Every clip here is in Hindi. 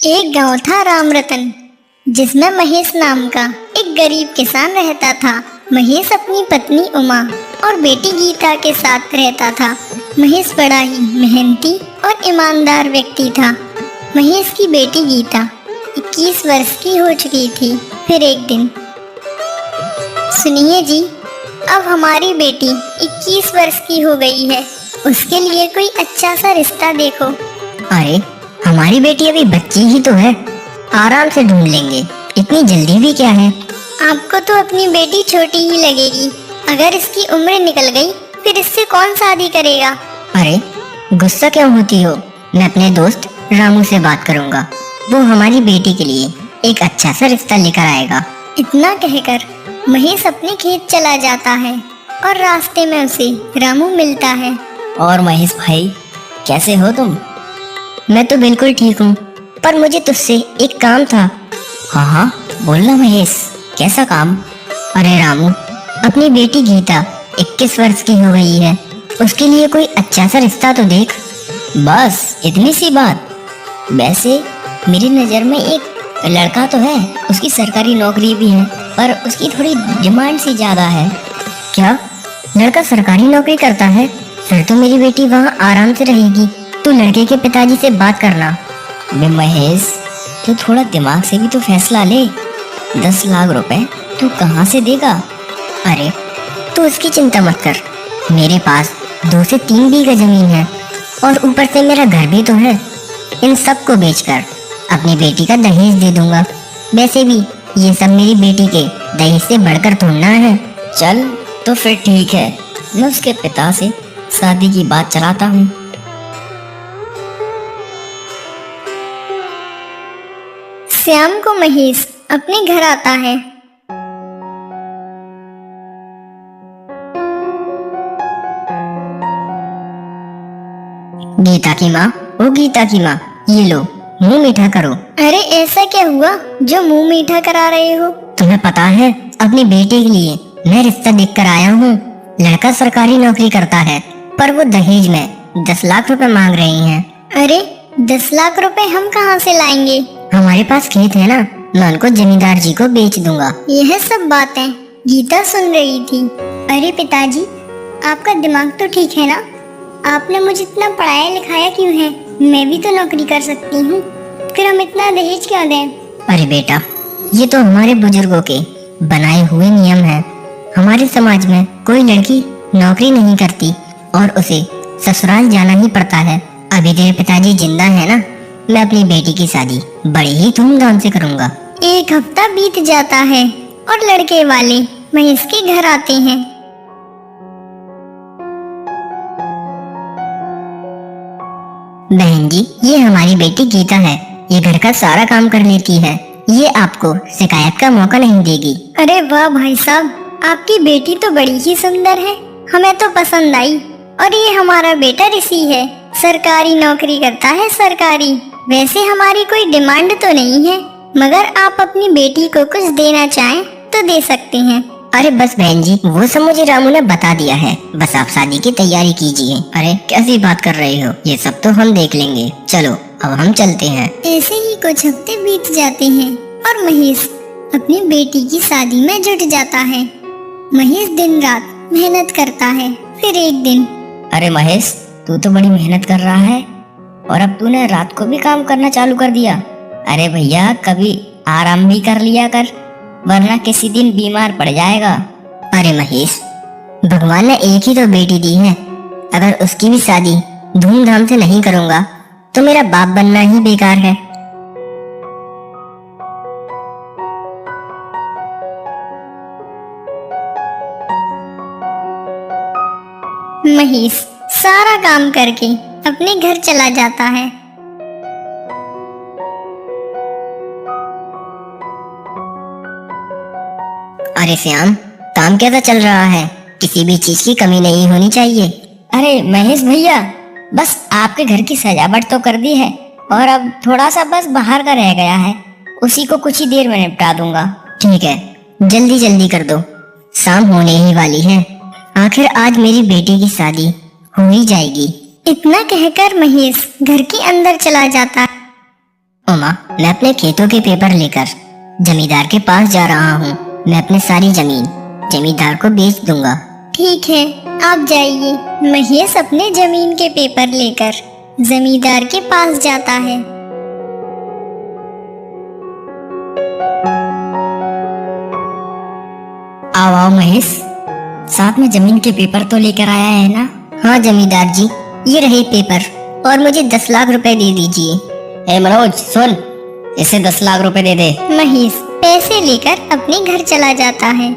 एक गांव था राम रतन, जिसमें महेश नाम का एक गरीब किसान रहता था। महेश अपनी पत्नी उमा और बेटी गीता के साथ रहता था। महेश बड़ा ही मेहनती और ईमानदार व्यक्ति था। महेश की बेटी गीता 21 वर्ष की हो चुकी थी। फिर एक दिन, सुनिए जी, अब हमारी बेटी 21 वर्ष की हो गई है, उसके लिए कोई अच्छा सा रिश्ता देखो। अरे हमारी बेटी अभी बच्ची ही तो है, आराम से ढूंढ लेंगे, इतनी जल्दी भी क्या है। आपको तो अपनी बेटी छोटी ही लगेगी, अगर इसकी उम्र निकल गई फिर इससे कौन शादी करेगा। अरे गुस्सा क्यों होती हो, मैं अपने दोस्त रामू से बात करूंगा, वो हमारी बेटी के लिए एक अच्छा सा रिश्ता लेकर आएगा। इतना कहकर महेश अपने खेत चला जाता है और रास्ते में उसे रामू मिलता है। और महेश भाई, कैसे हो तुम? मैं तो बिल्कुल ठीक हूँ, पर मुझे तुझसे एक काम था। हाँ हाँ बोलना महेश, कैसा काम? अरे रामू, अपनी बेटी गीता 21 वर्ष की हो गई है, उसके लिए कोई अच्छा सा रिश्ता तो देख। बस इतनी सी बात? वैसे मेरी नज़र में एक लड़का तो है, उसकी सरकारी नौकरी भी है, पर उसकी थोड़ी डिमांड सी ज़्यादा है। क्या लड़का सरकारी नौकरी करता है? फिर तो मेरी बेटी वहाँ आराम से रहेगी। तू लड़के के पिताजी से बात करना। बे महेश, तू थोड़ा दिमाग से भी तो फैसला ले। 10 लाख रुपए तू कहाँ से देगा? अरे तू उसकी चिंता मत कर, मेरे पास 2 से 3 बीघा जमीन है और ऊपर से मेरा घर भी तो है। इन सब को बेचकर अपनी बेटी का दहेज दे दूंगा। वैसे भी ये सब मेरी बेटी के दहेज से बढ़कर थोड़ना है। चल तो फिर ठीक है, मैं उसके पिता से शादी की बात चलाता हूँ। श्याम को महेश अपने घर आता है। गीता की माँ, ओ गीता की माँ, ये लो मुंह मीठा करो। अरे ऐसा क्या हुआ जो मुंह मीठा करा रहे हो? तुम्हें पता है, अपनी बेटी के लिए मैं रिश्ता देख कर आया हूँ। लड़का सरकारी नौकरी करता है, पर वो दहेज में 10 लाख रुपए मांग रही हैं। अरे 10 लाख रुपए हम कहाँ से लाएंगे? हमारे पास खेत है ना, मैं उनको जमींदार जी को बेच दूंगा। यह सब बातें गीता सुन रही थी। अरे पिताजी, आपका दिमाग तो ठीक है ना? आपने मुझे इतना पढ़ाया लिखाया क्यों है? मैं भी तो नौकरी कर सकती हूँ, फिर हम इतना दहेज क्यों दें? अरे बेटा, ये तो हमारे बुजुर्गों के बनाए हुए नियम है। हमारे समाज में कोई लड़की नौकरी नहीं करती और उसे ससुराल जाना ही पड़ता है। अभी तेरे पिताजी जिंदा है ना, मैं अपनी बेटी की शादी बड़ी ही धूमधाम से करूंगा। एक हफ्ता बीत जाता है और लड़के वाले महेश के घर आते हैं। बहन जी, ये हमारी बेटी गीता है, ये घर का सारा काम कर लेती है, ये आपको शिकायत का मौका नहीं देगी। अरे वाह भाई साहब, आपकी बेटी तो बड़ी ही सुंदर है, हमें तो पसंद आई। और ये हमारा बेटा ऋषि है, सरकारी नौकरी करता है, सरकारी। वैसे हमारी कोई डिमांड तो नहीं है, मगर आप अपनी बेटी को कुछ देना चाहें तो दे सकते हैं। अरे बस बहन जी, वो सब मुझे रामू ने बता दिया है, बस आप शादी की तैयारी कीजिए। अरे कैसी बात कर रहे हो, ये सब तो हम देख लेंगे। चलो अब हम चलते हैं। ऐसे ही कुछ हफ्ते बीत जाते हैं और महेश अपनी बेटी की शादी में जुट जाता है। महेश दिन रात मेहनत करता है। फिर एक दिन, अरे महेश, तू तो बड़ी मेहनत कर रहा है और अब तूने रात को भी काम करना चालू कर दिया। अरे भैया, कभी आराम भी कर लिया कर, वरना किसी दिन बीमार पड़ जाएगा। अरे महेश, भगवान ने एक ही तो बेटी दी है, अगर उसकी भी शादी धूमधाम से नहीं करूंगा तो मेरा बाप बनना ही बेकार है। महेश सारा काम करके अपने घर चला जाता है। अरे श्याम, काम कैसा चल रहा है? किसी भी चीज की कमी नहीं होनी चाहिए। अरे महेश भैया, बस आपके घर की सजावट तो कर दी है और अब थोड़ा सा बस बाहर का रह गया है, उसी को कुछ ही देर में निपटा दूंगा। ठीक है, जल्दी जल्दी कर दो, शाम होने ही वाली है। आखिर आज मेरी बेटी की शादी हो ही जाएगी। इतना कहकर महेश घर के अंदर चला जाता है। माँ, मैं अपने खेतों के पेपर लेकर जमींदार के पास जा रहा हूँ। मैं अपनी सारी जमीन जमींदार को बेच दूंगा। ठीक है, आप जाइए। महेश अपने जमीन के पेपर लेकर जमींदार के पास जाता है। आओ आओ महेश, साथ में जमीन के पेपर तो लेकर आया है ना? हाँ जमींदार जी, ये रहे पेपर और मुझे 10 लाख रुपए दे दीजिए। ए मनोज सुन, इसे 10 लाख रुपए दे दे। महेश पैसे लेकर अपने घर चला जाता है।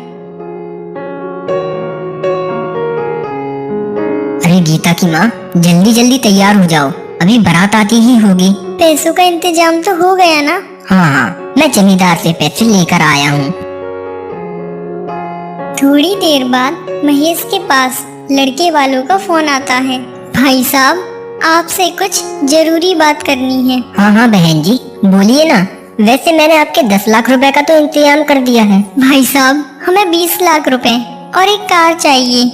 अरे गीता की माँ, जल्दी जल्दी तैयार हो जाओ, अभी बारात आती ही होगी। पैसों का इंतजाम तो हो गया ना? हाँ हाँ, मैं जमींदार से पैसे लेकर आया हूँ। थोड़ी देर बाद महेश के पास लड़के वालों का फोन आता है। भाई साहब, आपसे कुछ जरूरी बात करनी है। हाँ हाँ बहन जी, बोलिए ना। वैसे मैंने आपके 10 लाख रुपए का तो इंतजाम कर दिया है। भाई साहब, हमें 20 लाख रुपए और एक कार चाहिए।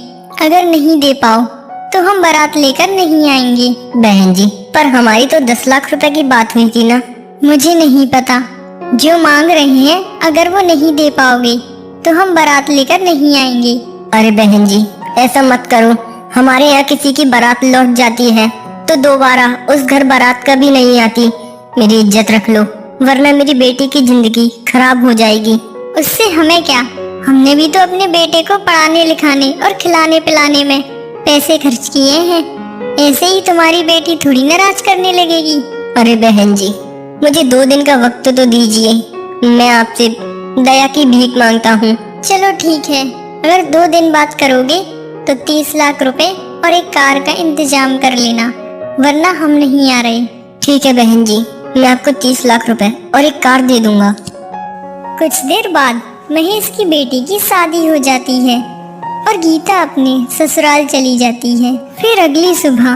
अगर नहीं दे पाओ तो हम बारात लेकर नहीं आएंगे। बहन जी, पर हमारी तो 10 लाख रुपए की बात हुई थी ना। मुझे नहीं पता, जो मांग रहे हैं अगर वो नहीं दे पाओगे तो हम बारात लेकर नहीं आएंगे। अरे बहन जी, ऐसा मत करो। हमारे यहाँ किसी की बारात लौट जाती है तो दोबारा उस घर बारात कभी नहीं आती। मेरी इज्जत रख लो, वरना मेरी बेटी की जिंदगी खराब हो जाएगी। उससे हमें क्या, हमने भी तो अपने बेटे को पढ़ाने लिखाने और खिलाने पिलाने में पैसे खर्च किए हैं। ऐसे ही तुम्हारी बेटी थोड़ी नाराज करने लगेगी। अरे बहन जी, मुझे 2 दिन का वक्त तो दीजिए, मैं आपसे दया की भीख मांगता हूँ। चलो ठीक है, अगर 2 दिन बाद करोगे तो 30 लाख रुपए और एक कार का इंतजाम कर लेना, वरना हम नहीं आ रहे। ठीक है बहन जी, मैं आपको 30 लाख रुपए और एक कार दे दूंगा। कुछ देर बाद महेश की बेटी की शादी हो जाती है और गीता अपने ससुराल चली जाती है। फिर अगली सुबह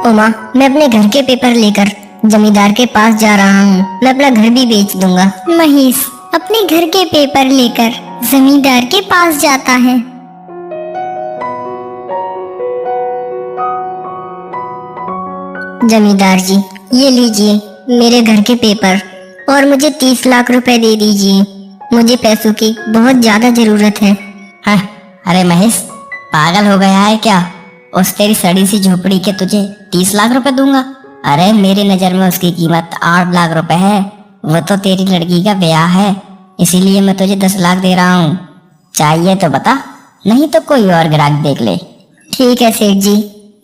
उमा, मैं अपने घर के पेपर लेकर जमींदार के पास जा रहा हूँ। मैं अपना घर भी बेच दूंगा। महेश अपने घर के पेपर लेकर जमींदार के पास जाता है। जमींदार जी, ये लीजिए मेरे घर के पेपर और मुझे 30 लाख रुपए दे दीजिए। मुझे पैसों की बहुत ज्यादा जरूरत है। हाँ, अरे महेश, पागल हो गया है क्या? उस तेरी सड़ी सी झोपड़ी के तुझे 30 लाख रुपए दूंगा? अरे मेरी नजर में उसकी कीमत 8 लाख रुपए है। वो तो तेरी लड़की का ब्याह है, इसीलिए मैं तुझे 10 लाख दे रहा हूँ। चाहिए तो बता, नहीं तो कोई और ग्राहक देख ले। ठीक है सेठ जी,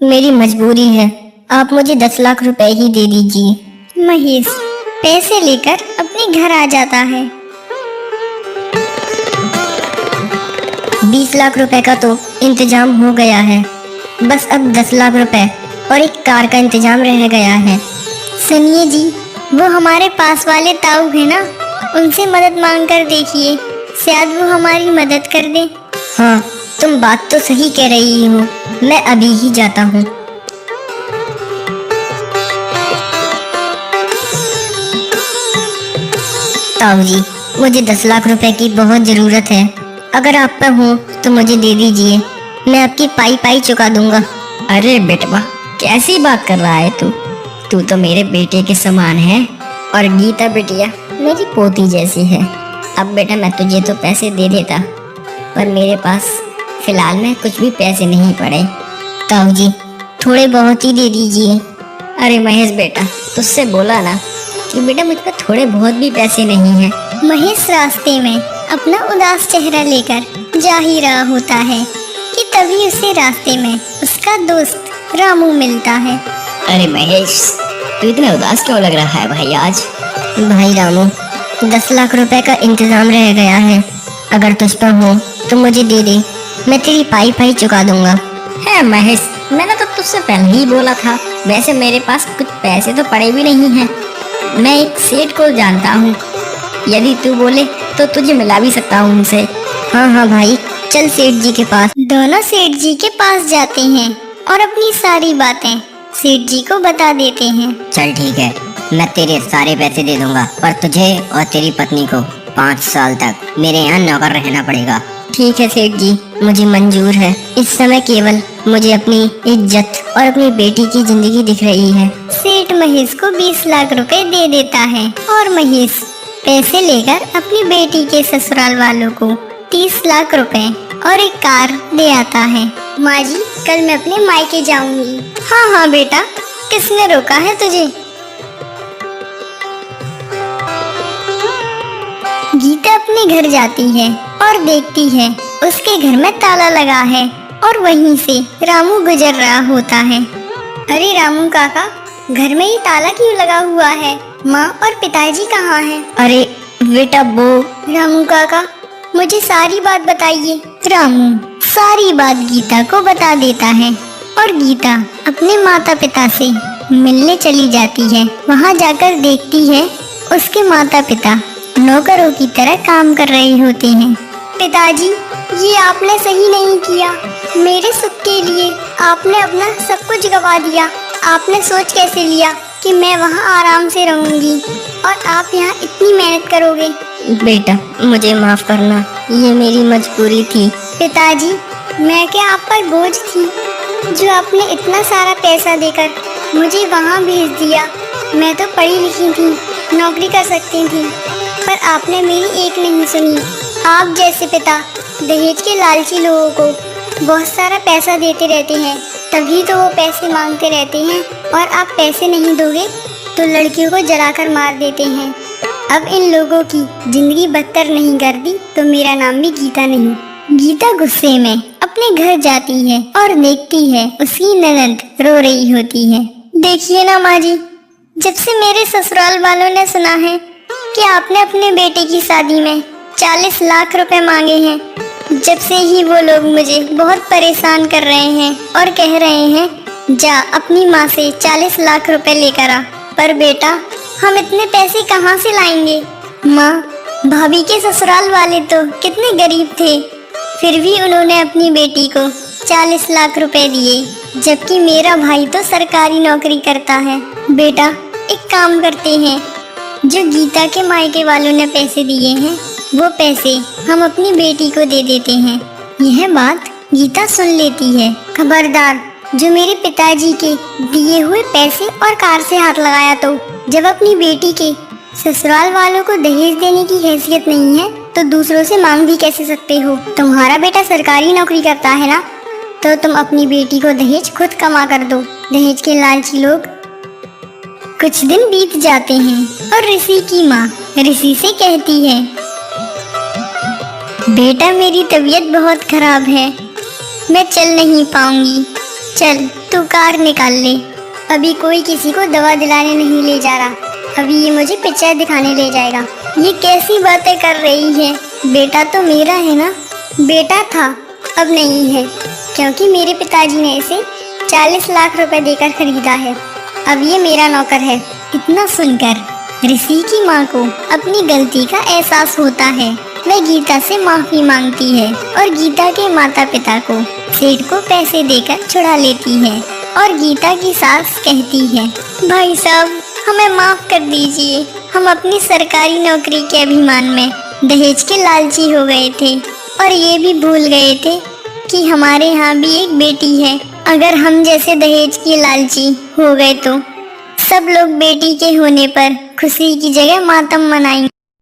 मेरी मजबूरी है, आप मुझे 10 लाख रुपए ही दे दीजिए। महेश पैसे लेकर अपने घर आ जाता है। 20 लाख रुपए का तो इंतजाम हो गया है, बस अब 10 लाख रुपए और एक कार का इंतजाम रह गया है। सुनिए जी, वो हमारे पास वाले ताऊ है ना, उनसे मदद मांग कर देखिए, शायद वो हमारी मदद कर दे। हाँ, तुम बात तो सही कह रही हो, मैं अभी ही जाता हूँ। ताऊ जी, मुझे 10 लाख रुपए की बहुत जरूरत है, अगर आप पे हो तो मुझे दे दीजिए, मैं आपकी पाई पाई चुका दूंगा। अरे बेटवा, कैसी बात कर रहा है तू तो मेरे बेटे के समान है और गीता बिटिया मेरी पोती जैसी है। अब बेटा मैं तुझे तो पैसे दे देता, पर मेरे पास फिलहाल में कुछ भी पैसे नहीं पड़े। ताऊ जी, थोड़े बहुत ही दे दीजिए। अरे महेश बेटा, तुझसे बोला ना कि बेटा मुझ पर थोड़े बहुत भी पैसे नहीं हैं। महेश रास्ते में अपना उदास चेहरा लेकर जा ही रहा होता है कि तभी उसे रास्ते में उसका दोस्त रामू मिलता है। अरे महेश, तू इतना उदास क्यों लग रहा है भाई आज? भाई रामू, 10 लाख रुपए का इंतजाम रह गया है, अगर तुझ पर हो तो मुझे दे दे, मैं तेरी पाई पाई चुका दूंगा। है महेश, मैंने तो तुझसे पहले ही बोला था। वैसे मेरे पास कुछ पैसे तो पड़े भी नहीं हैं, मैं एक सेठ को जानता हूँ, यदि तू बोले तो तुझे मिला भी सकता हूँ उनसे। हाँ हाँ भाई, चल सेठ जी के पास। दोनों सेठ जी के पास जाते हैं और अपनी सारी बातें सेठ जी को बता देते हैं। चल ठीक है, मैं तेरे सारे पैसे दे दूंगा, पर तुझे और तेरी पत्नी को 5 साल तक मेरे यहाँ नौकर रहना पड़ेगा। ठीक है सेठ जी, मुझे मंजूर है। इस समय केवल मुझे अपनी इज्जत और अपनी बेटी की जिंदगी दिख रही है। सेठ सेठ महेश को 20 लाख रुपए दे देता है और महेश पैसे लेकर अपनी बेटी के ससुराल वालों को 30 लाख रुपए और एक कार दे आता है। माँ जी, कल मैं अपने मायके जाऊंगी। हाँ हाँ बेटा, किसने रोका है तुझे? गीता अपने घर जाती है और देखती है उसके घर में ताला लगा है और वहीं से रामू गुजर रहा होता है। अरे रामू काका, घर में ये ताला क्यों लगा हुआ है? माँ और पिताजी कहाँ हैं? अरे बेटा वो रामू काका, मुझे सारी बात बताइए। रामू सारी बात गीता को बता देता है और गीता अपने माता पिता से मिलने चली जाती है। वहाँ जाकर देखती है उसके माता पिता नौकरों की तरह काम कर रहे होते हैं। पिताजी, ये आपने सही नहीं किया। मेरे सुख के लिए आपने अपना सब कुछ गवा दिया। आपने सोच कैसे लिया कि मैं वहाँ आराम से रहूंगी और आप यहाँ इतनी मेहनत करोगे? बेटा मुझे माफ करना, ये मेरी मजबूरी थी। पिताजी, मैं क्या आप पर बोझ थी जो आपने इतना सारा पैसा देकर मुझे वहाँ भेज दिया? मैं तो पढ़ी लिखी थी, नौकरी कर सकती थी, पर आपने मेरी एक नहीं सुनी। आप जैसे पिता दहेज के लालची लोगों को बहुत सारा पैसा देते रहते हैं, तभी तो वो पैसे मांगते रहते हैं और आप पैसे नहीं दोगे तो लड़कियों को जलाकर मार देते हैं। अब इन लोगों की जिंदगी बदतर नहीं कर दी तो मेरा नाम भी गीता नहीं। गीता गुस्से में अपने घर जाती है और देखती है उसकी ननद रो रही होती है। देखिए ना माँ जी, जब से मेरे ससुराल वालों ने सुना है कि आपने अपने बेटे की शादी में 40 लाख रुपए मांगे हैं, जब से ही वो लोग मुझे बहुत परेशान कर रहे हैं और कह रहे हैं जा अपनी माँ से 40 लाख रुपए लेकर आ। पर बेटा, हम इतने पैसे कहाँ से लाएंगे? माँ, भाभी के ससुराल वाले तो कितने गरीब थे, फिर भी उन्होंने अपनी बेटी को 40 लाख रुपए दिए, जबकि मेरा भाई तो सरकारी नौकरी करता है। बेटा, एक काम करते हैं, जो गीता के मायके वालों ने पैसे दिए हैं वो पैसे हम अपनी बेटी को दे देते हैं। यह बात गीता सुन लेती है। खबरदार, जो मेरे पिताजी के दिए हुए पैसे और कार से हाथ लगाया तो जब अपनी बेटी के ससुराल वालों को दहेज देने की हैसियत नहीं है तो दूसरों से मांग भी कैसे सकते हो? तुम्हारा बेटा सरकारी नौकरी करता है ना, तो तुम अपनी बेटी को दहेज खुद कमा कर दो। दहेज के लालची लोग। कुछ दिन बीत जाते हैं और ऋषि की माँ ऋषि से कहती है, बेटा मेरी तबीयत बहुत खराब है, मैं चल नहीं पाऊंगी, चल तू कार निकाल ले। अभी कोई किसी को दवा दिलाने नहीं ले जा रहा, अभी ये मुझे पिक्चर दिखाने ले जाएगा। ये कैसी बातें कर रही है? बेटा तो मेरा है ना। बेटा था, अब नहीं है, क्योंकि मेरे पिताजी ने इसे 40 लाख रुपए देकर खरीदा है। अब ये मेरा नौकर है। इतना सुनकर ऋषि की माँ को अपनी गलती का एहसास होता है। वह गीता से माफी मांगती है और गीता के माता पिता को सेठ को पैसे देकर छुड़ा लेती है। और गीता की सास कहती है, भाई साहब हमें माफ कर दीजिए, हम अपनी सरकारी नौकरी के अभिमान में दहेज के लालची हो गए थे और ये भी भूल गए थे कि हमारे यहाँ भी एक बेटी है। अगर हम जैसे दहेज के लालची हो गए तो सब लोग बेटी के होने पर खुशी की जगह मातम मनाएंगे।